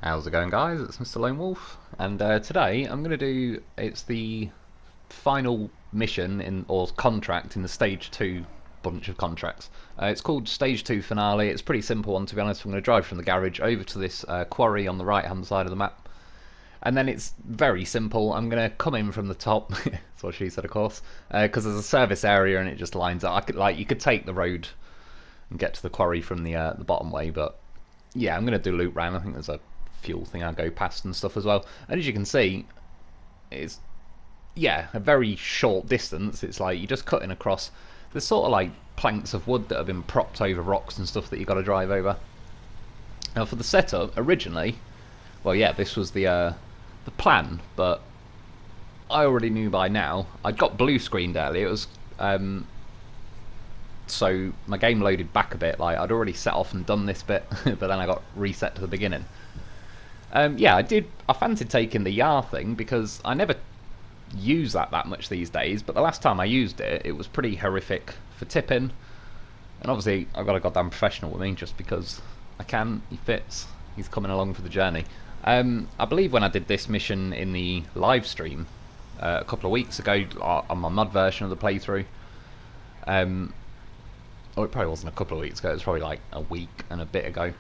How's it going, guys? It's Mr. Lone Wolf, and today I'm going to do it's the final mission or contract in the Stage 2 bunch of contracts. It's called Stage 2 Finale. It's a pretty simple one, to be honest. I'm going to drive from the garage over to this quarry on the right hand side of the map, and then it's very simple. I'm going to come in from the top. That's what she said, of course, because there's a service area and it just lines up. You could take the road and get to the quarry from the bottom way, but yeah, I'm going to do a loop round. I think there's a fuel thing I go past and stuff as well. And as you can see, it's a very short distance. It's like you're just cutting across. There's sort of like planks of wood that have been propped over rocks and stuff that you got to drive over. Now for the setup, originally, well, yeah, this was the plan, but I already knew by now. I'd got blue screened earlier. It was so my game loaded back a bit. Like I'd already set off and done this bit, but then I got reset to the beginning. Yeah, I fancied taking the Yar thing because I never use that much these days, but the last time I used it, it was pretty horrific for tipping. And obviously, I've got a goddamn professional with me just because I can. He fits. He's coming along for the journey. I believe when I did this mission in the live stream a couple of weeks ago on my mod version of the playthrough, or it probably wasn't a couple of weeks ago, it was probably like a week and a bit ago.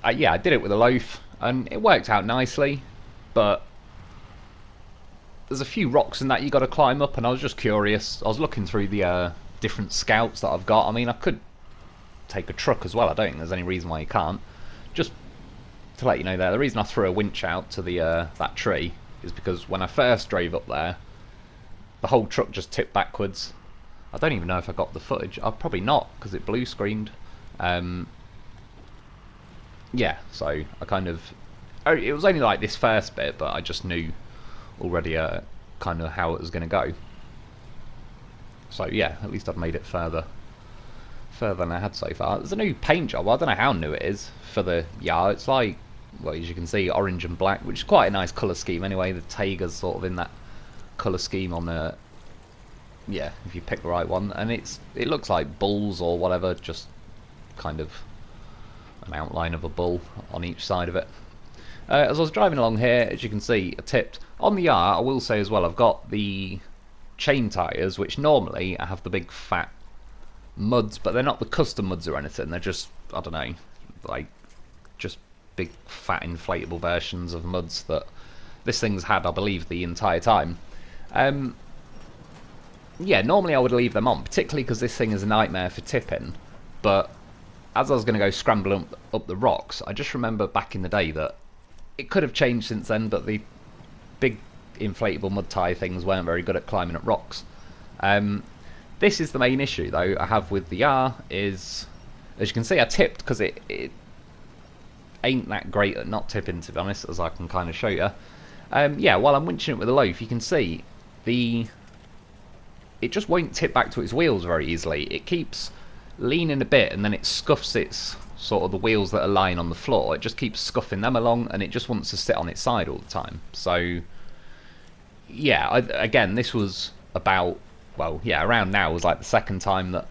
I did it with a loaf, and it worked out nicely, but there's a few rocks in that you got to climb up, and I was just curious. I was looking through the different scouts that I've got. I mean, I could take a truck as well. I don't think there's any reason why you can't. Just to let you know, the reason I threw a winch out to the that tree is because when I first drove up there, the whole truck just tipped backwards. I don't even know if I got the footage. I'll probably not, because it blue screened. Yeah, so I kind of... It was only like this first bit, but I just knew already kind of how it was going to go. So yeah, at least I've made it further than I had so far. There's a new paint job. I don't know how new it is for the Yar. It's like, well, as you can see, orange and black, which is quite a nice colour scheme anyway. The Taiga's sort of in that colour scheme on the... Yeah, if you pick the right one. And it looks like bulls or whatever, just kind of an outline of a bull on each side of it. As I was driving along here, as you can see, I tipped. On the Yar, I will say as well, I've got the chain tyres, which normally I have the big fat muds, but they're not the custom muds or anything. They're just, I don't know, like just big fat inflatable versions of muds that this thing's had, I believe, the entire time. Yeah, normally I would leave them on, particularly because this thing is a nightmare for tipping, but as I was going to go scrambling up the rocks, I just remember back in the day that it could have changed since then, but the big inflatable mud tyre things weren't very good at climbing up rocks. This is the main issue, though, I have with the Yar, is, as you can see, I tipped because it ain't that great at not tipping, to be honest, as I can kind of show you. Yeah, while I'm winching it with a loaf, you can see it just won't tip back to its wheels very easily. It keeps leaning a bit, and then it scuffs its sort of the wheels that are lying on the floor. It just keeps scuffing them along, and it just wants to sit on its side all the time. So yeah, again, this was about, well, yeah, around now was like the second time that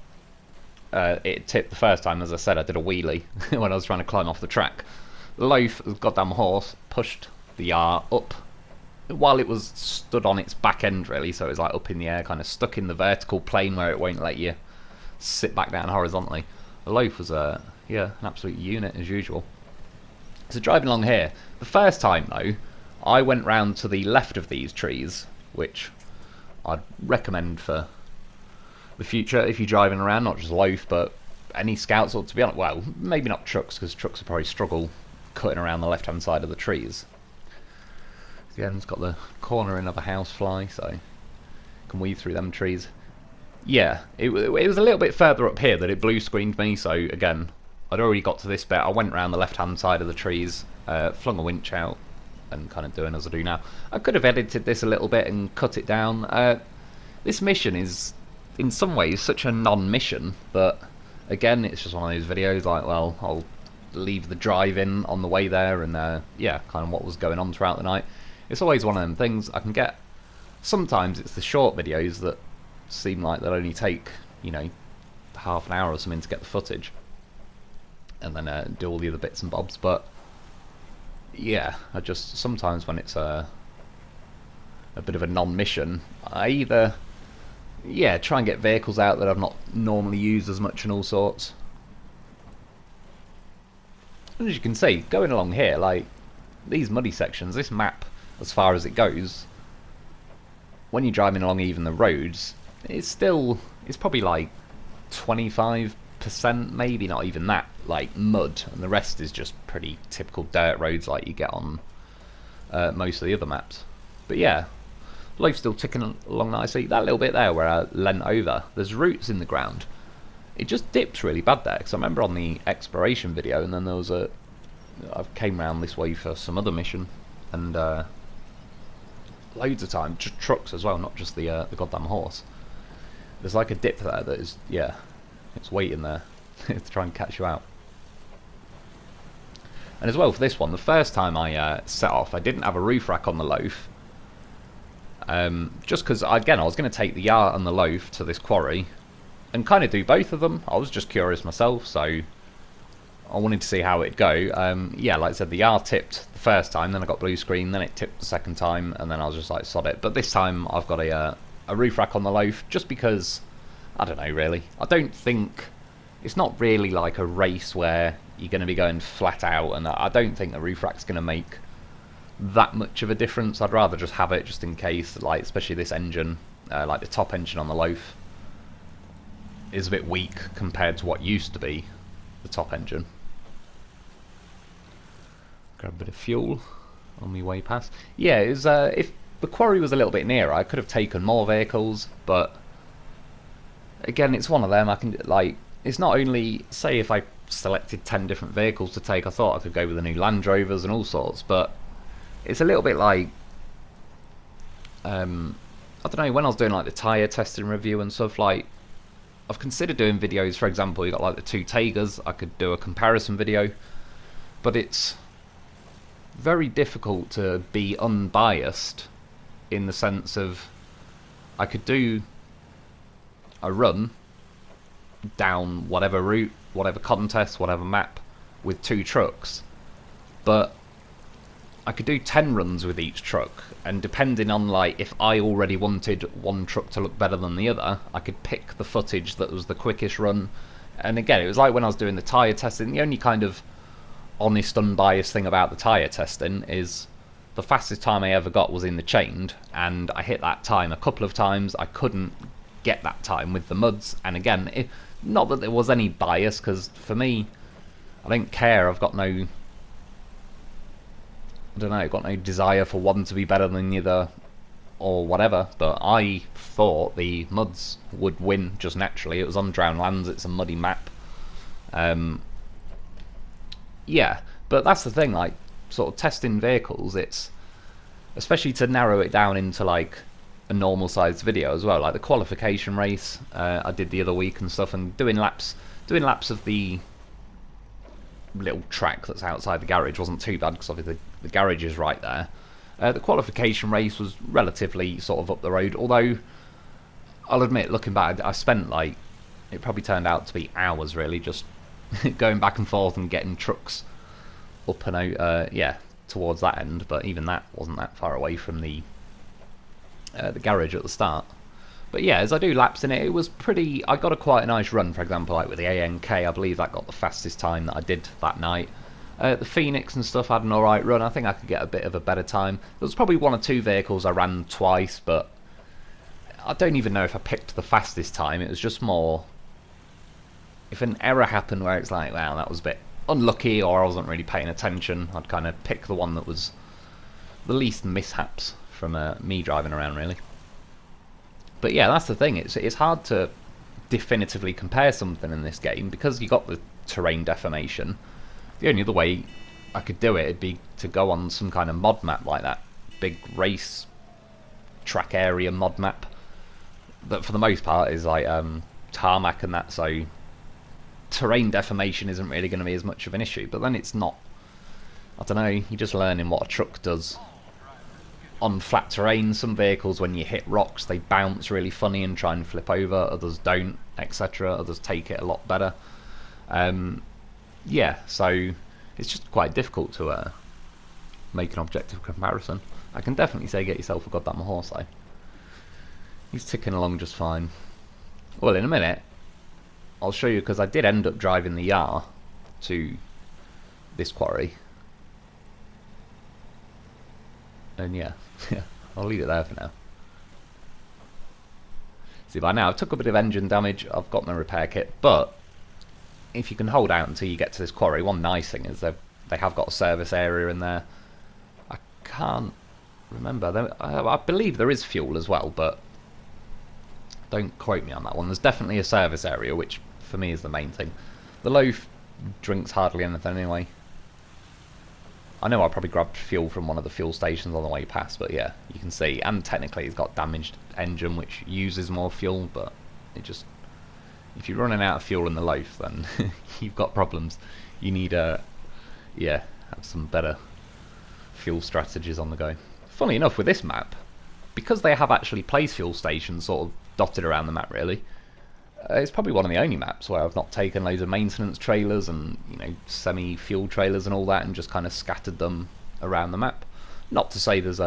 it tipped. The first time, as I said, I did a wheelie when I was trying to climb off the track. The loaf, the goddamn horse, pushed the Yar up while it was stood on its back end, really, so it was like up in the air, kind of stuck in the vertical plane where it won't let you sit back down horizontally. The loaf was an absolute unit as usual. So driving along here, the first time though, I went round to the left of these trees, which I'd recommend for the future if you're driving around, not just loaf, but any scouts, or to be honest, well, maybe not trucks, because trucks will probably struggle cutting around the left hand side of the trees. Again, it's got the cornering of a housefly, so you can weave through them trees. Yeah, it was a little bit further up here that it blue screened me, so again, I'd already got to this bit. I went around the left hand side of the trees, flung a winch out, and kind of doing as I do now. I could have edited this a little bit and cut it down. This mission is, in some ways, such a non-mission, but again, it's just one of those videos like, well, I'll leave the drive in on the way there, and yeah, kind of what was going on throughout the night. It's always one of them things I can get. Sometimes it's the short videos that seem like they'll only take, you know, half an hour or something to get the footage. and then do all the other bits and bobs. But yeah, I just sometimes when it's a bit of a non-mission, I either try and get vehicles out that I've not normally used as much and all sorts. And as you can see, going along here, like these muddy sections, this map, as far as it goes, when you're driving along even the roads, it's probably like 25%, maybe not even that, like mud, and the rest is just pretty typical dirt roads like you get on most of the other maps. But yeah, life's still ticking along nicely. That little bit there where I leant over, there's roots in the ground. It just dips really bad there, because I remember on the exploration video, and then there was I came round this way for some other mission, and loads of time, just trucks as well, not just the goddamn horse. There's like a dip there that is, yeah, it's waiting there to try and catch you out. And as well for this one, the first time I set off, I didn't have a roof rack on the loaf. Just because, again, I was going to take the yard and the loaf to this quarry and kind of do both of them. I was just curious myself, so I wanted to see how it'd go. Yeah, like I said, the yard tipped the first time, then I got blue screen, then it tipped the second time, and then I was just like, sod it. But this time I've got a roof rack on the loaf, just because, I don't know really. I don't think, it's not really like a race where you're going to be going flat out, and I don't think the roof rack's going to make that much of a difference. I'd rather just have it just in case, like especially this engine, like the top engine on the loaf is a bit weak compared to what used to be the top engine. Grab a bit of fuel on my way past. Yeah, it was, if the quarry was a little bit nearer, I could have taken more vehicles, but again, it's one of them. I can, like, it's not only, say if I selected 10 different vehicles to take, I thought I could go with the new Land Rovers and all sorts, but it's a little bit like, I don't know, when I was doing like the tyre testing review and stuff, like, I've considered doing videos, for example, you got like the two Tigers, I could do a comparison video, but it's very difficult to be unbiased in the sense of I could do a run down whatever route, whatever contest, whatever map with 2 trucks, but I could do 10 runs with each truck, and depending on like if I already wanted one truck to look better than the other, I could pick the footage that was the quickest run. And again, it was like when I was doing the tyre testing, the only kind of honest, unbiased thing about the tyre testing is the fastest time I ever got was in the chained, and I hit that time a couple of times. I couldn't get that time with the muds, and again, not that there was any bias, because for me, I don't care. I've got no, I don't know, got no desire for one to be better than the other or whatever, but I thought the muds would win just naturally. It was on Drowned Lands, it's a muddy map. Yeah, but that's the thing, like, sort of testing vehicles, it's, especially to narrow it down into like a normal sized video as well, like the qualification race I did the other week and stuff, and doing laps of the little track that's outside the garage wasn't too bad, because obviously the garage is right there. The qualification race was relatively sort of up the road, although I'll admit, looking back, I spent like, it probably turned out to be hours really, just going back and forth and getting trucks up and out, yeah, towards that end, but even that wasn't that far away from the garage at the start. But yeah, as I do laps in it, it was pretty, I got quite a nice run, for example, like with the ANK, I believe that got the fastest time that I did that night. The Phoenix and stuff had an alright run, I think I could get a bit of a better time. There was probably 1 or 2 vehicles I ran twice, but I don't even know if I picked the fastest time. It was just more, if an error happened where it's like, wow, that was a bit unlucky, or I wasn't really paying attention, I'd kind of pick the one that was the least mishaps from me driving around, really. But yeah, that's the thing, it's hard to definitively compare something in this game, because you got the terrain deformation. The only other way I could do it would be to go on some kind of mod map like that big race track area mod map that for the most part is like tarmac and that, so terrain deformation isn't really going to be as much of an issue. But then it's not, I don't know, you're just learning what a truck does on flat terrain. Some vehicles, when you hit rocks, they bounce really funny and try and flip over, others don't, etc. Others take it a lot better. yeah, so it's just quite difficult to make an objective comparison. I can definitely say get yourself a goddamn horse though. He's ticking along just fine. Well, in a minute, I'll show you, because I did end up driving the Yar to this quarry. And yeah, I'll leave it there for now. See, by now I've took a bit of engine damage, I've got my repair kit, but if you can hold out until you get to this quarry, one nice thing is they have got a service area in there. I can't remember, I believe there is fuel as well, but don't quote me on that one. There's definitely a service area, which for me is the main thing. The Lo4f drinks hardly anything anyway. I know I probably grabbed fuel from one of the fuel stations on the way past, but yeah, you can see. And technically it's got damaged engine, which uses more fuel, but it just... if you're running out of fuel in the Lo4f, then you've got problems. You need yeah, have some better fuel strategies on the go. Funny enough, with this map, because they have actually placed fuel stations sort of dotted around the map, really, it's probably one of the only maps where I've not taken loads of maintenance trailers and, you know, semi-fuel trailers and all that and just kind of scattered them around the map. Not to say there's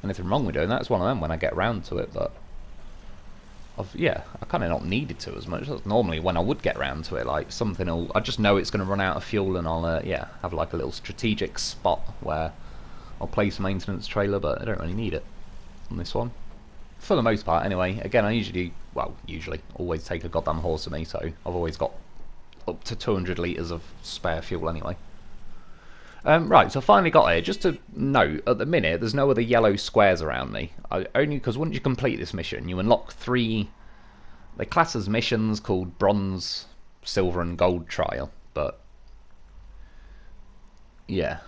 anything wrong with doing that. It's one of them when I get round to it, but yeah, I kind of not needed to as much. That's normally when I would get round to it, like something I just know it's going to run out of fuel, and I'll yeah, have like a little strategic spot where I'll place a maintenance trailer, but I don't really need it on this one. For the most part, anyway. Again, I usually always take a goddamn horse with me, so I've always got up to 200 litres of spare fuel anyway. Right, so I finally got here. Just to note, at the minute, there's no other yellow squares around me. Only because once you complete this mission, you unlock 3... they class as missions called Bronze, Silver and Gold Trial, but... yeah,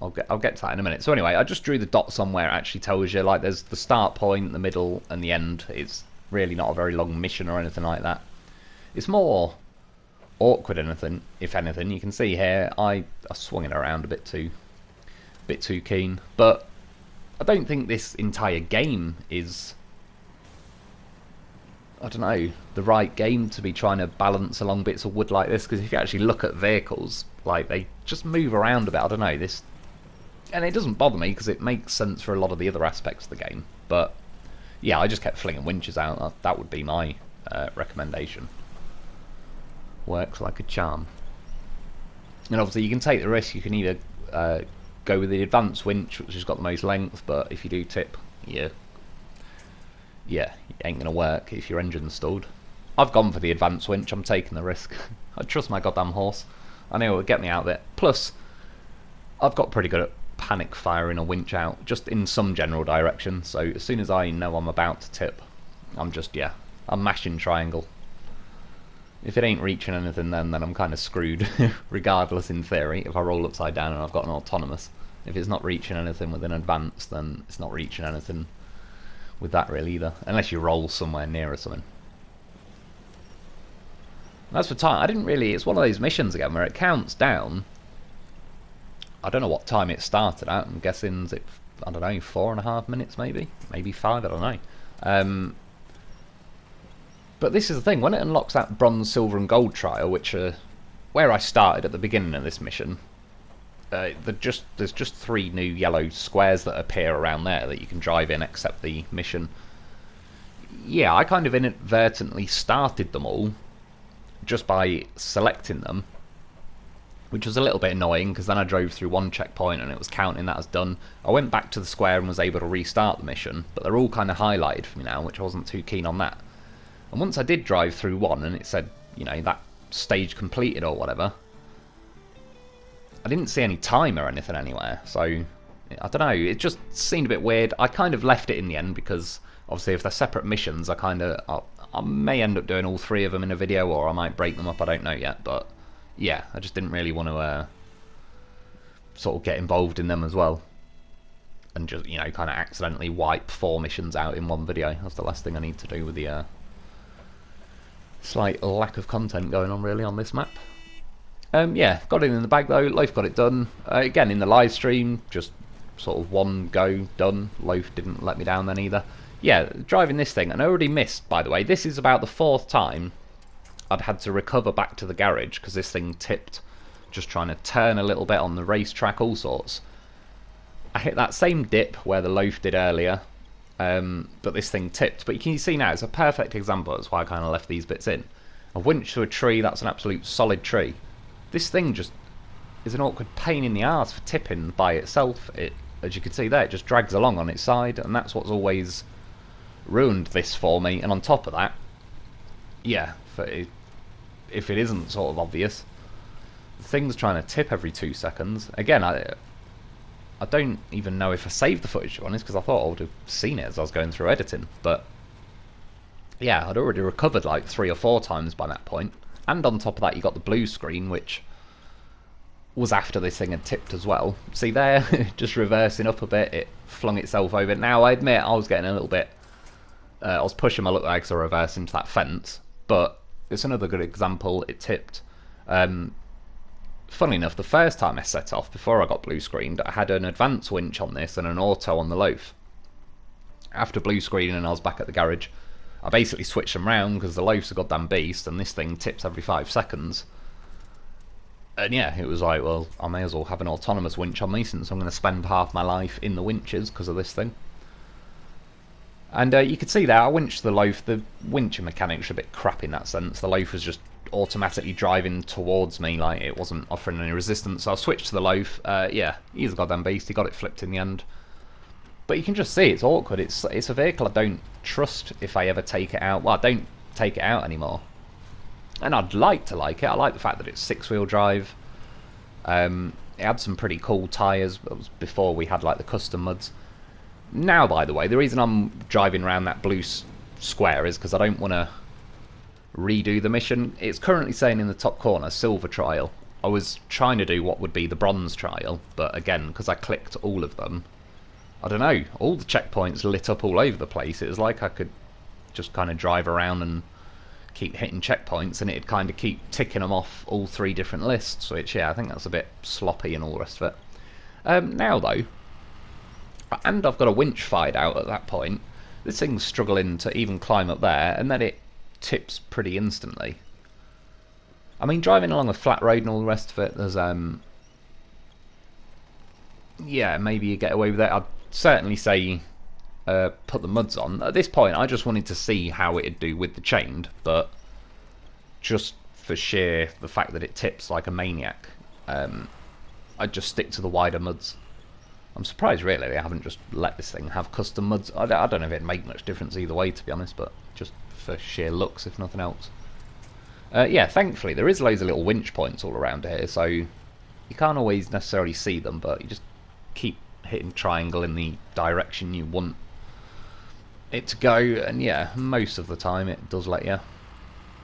I'll get to that in a minute. So anyway, I just drew the dots on where it actually tells you, like, there's the start point, the middle, and the end. It's really not a very long mission or anything like that. It's more awkward if anything. You can see here, I swung it around a bit too keen, but I don't think this entire game is, I don't know, the right game to be trying to balance along bits of wood like this, because if you actually look at vehicles, like, they just move around a bit. I don't know, this... and it doesn't bother me because it makes sense for a lot of the other aspects of the game. But yeah, I just kept flinging winches out. That would be my recommendation. Works like a charm. And obviously you can take the risk. You can either go with the advanced winch, which has got the most length, but if you do tip, yeah, it ain't going to work if your engine's stalled. I've gone for the advanced winch. I'm taking the risk. I trust my goddamn horse. I know it would get me out of it. Plus, I've got pretty good at panic firing a winch out, just in some general direction, so as soon as I know I'm about to tip, I'm just, yeah, I'm mashing triangle. If it ain't reaching anything, then I'm kind of screwed, regardless in theory, if I roll upside down and I've got an autonomous. If it's not reaching anything with an advance, then it's not reaching anything with that really either, unless you roll somewhere near or something. And as for time, I didn't really, it's one of those missions again where it counts down. I don't know what time it started at. I'm guessing, I don't know, 4.5 minutes maybe? Maybe 5, I don't know. But this is the thing, when it unlocks that Bronze, Silver and Gold trial, which are where I started at the beginning of this mission, there's just 3 new yellow squares that appear around there that you can drive in, accept the mission. Yeah, I kind of inadvertently started them all just by selecting them, which was a little bit annoying because then I drove through one checkpoint and it was counting that as done. I went back to the square and was able to restart the mission, but they're all kind of highlighted for me now, which I wasn't too keen on that. And once I did drive through one and it said, you know, that stage completed or whatever, I didn't see any time or anything anywhere, so I don't know, it just seemed a bit weird. I kind of left it in the end because obviously if they're separate missions, I may end up doing all 3 of them in a video, or I might break them up, I don't know yet, but yeah, I just didn't really want to sort of get involved in them as well, and just, you know, kind of accidentally wipe 4 missions out in one video. That's the last thing I need to do with the slight lack of content going on really on this map. Yeah, got it in the bag though. Lo4f got it done. Again, in the live stream, just sort of one go, done. Lo4f didn't let me down then either. Yeah, driving this thing, and I already missed, by the way, this is about the 4th time I'd had to recover back to the garage because this thing tipped, just trying to turn a little bit on the racetrack, all sorts. I hit that same dip where the Lo4f did earlier, but this thing tipped. But you can see now, it's a perfect example. That's why I kind of left these bits in. A winch to a tree, that's an absolute solid tree. This thing just is an awkward pain in the arse for tipping by itself. It, as you can see there, it just drags along on its side, and that's what's always ruined this for me. And on top of that, yeah, if it isn't sort of obvious, the thing's trying to tip every 2 seconds. Again, I don't even know if I saved the footage, to be honest, because I thought I would have seen it as I was going through editing. But yeah, I'd already recovered like 3 or 4 times by that point. And on top of that, you got the blue screen, which was after this thing had tipped as well. See there, just reversing up a bit, it flung itself over. Now, I admit I was getting a little bit... I was pushing my look legs to reverse into that fence, but it's another good example. It tipped. Funnily enough, the first time I set off, before I got blue screened, I had an advanced winch on this and an auto on the Lo4f. After blue screening and I was back at the garage, I basically switched them round because the Lo4f's a goddamn beast and this thing tips every 5 seconds. And yeah, it was like, well, I may as well have an autonomous winch on me since I'm going to spend half my life in the winches because of this thing. And you could see that I winched the Lo4f. The winching mechanics are a bit crap in that sense. The Lo4f was just automatically driving towards me, like it wasn't offering any resistance. So I switched to the Lo4f. Yeah, he's a goddamn beast. He got it flipped in the end. But you can just see it's awkward. It's a vehicle I don't trust if I ever take it out. Well, I don't take it out anymore. And I'd like to like it. I like the fact that it's 6-wheel drive. It had some pretty cool tyres. That was before we had like the custom muds. Now, by the way, the reason I'm driving around that blue square is because I don't want to redo the mission. It's currently saying in the top corner, silver trial. I was trying to do what would be the bronze trial, but again, because I clicked all of them, I don't know, all the checkpoints lit up all over the place. It was like I could just kind of drive around and keep hitting checkpoints and it'd kind of keep ticking them off all 3 different lists, which, yeah, I think that's a bit sloppy and all the rest of it. Now, though, and I've got a winch fired out at that point, this thing's struggling to even climb up there, and then it tips pretty instantly. I mean, driving along a flat road and all the rest of it, there's, yeah, maybe you get away with it. I'd certainly say put the muds on. At this point, I just wanted to see how it'd do with the chained, but just for sheer the fact that it tips like a maniac, I'd just stick to the wider muds. I'm surprised, really, they haven't just let this thing have custom muds. I don't know if it'd make much difference either way, to be honest, but just for sheer looks, if nothing else. Yeah, thankfully, there is loads of little winch points all around here, so you can't always necessarily see them, but you just keep hitting triangle in the direction you want it to go, and yeah, most of the time it does let you.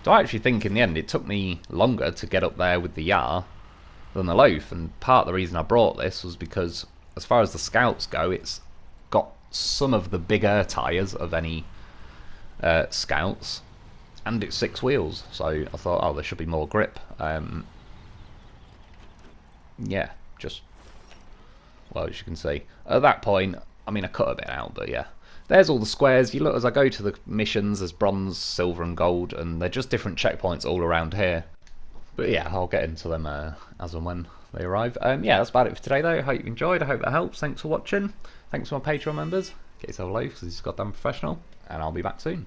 So I actually think in the end it took me longer to get up there with the Yar than the Lo4f, and part of the reason I brought this was because as far as the Scouts go, it's got some of the bigger tyres of any Scouts, and it's 6 wheels, so I thought, oh, there should be more grip. Yeah, just, well, as you can see, at that point, I mean, I cut a bit out, but yeah. There's all the squares. You look, as I go to the missions, there's bronze, silver and gold, and they're just different checkpoints all around here. But yeah, I'll get into them as and when they arrive. Yeah, that's about it for today, though. I hope you enjoyed. I hope that helps. Thanks for watching. Thanks to my Patreon members. Get yourself a loaf because he's goddamn professional. And I'll be back soon.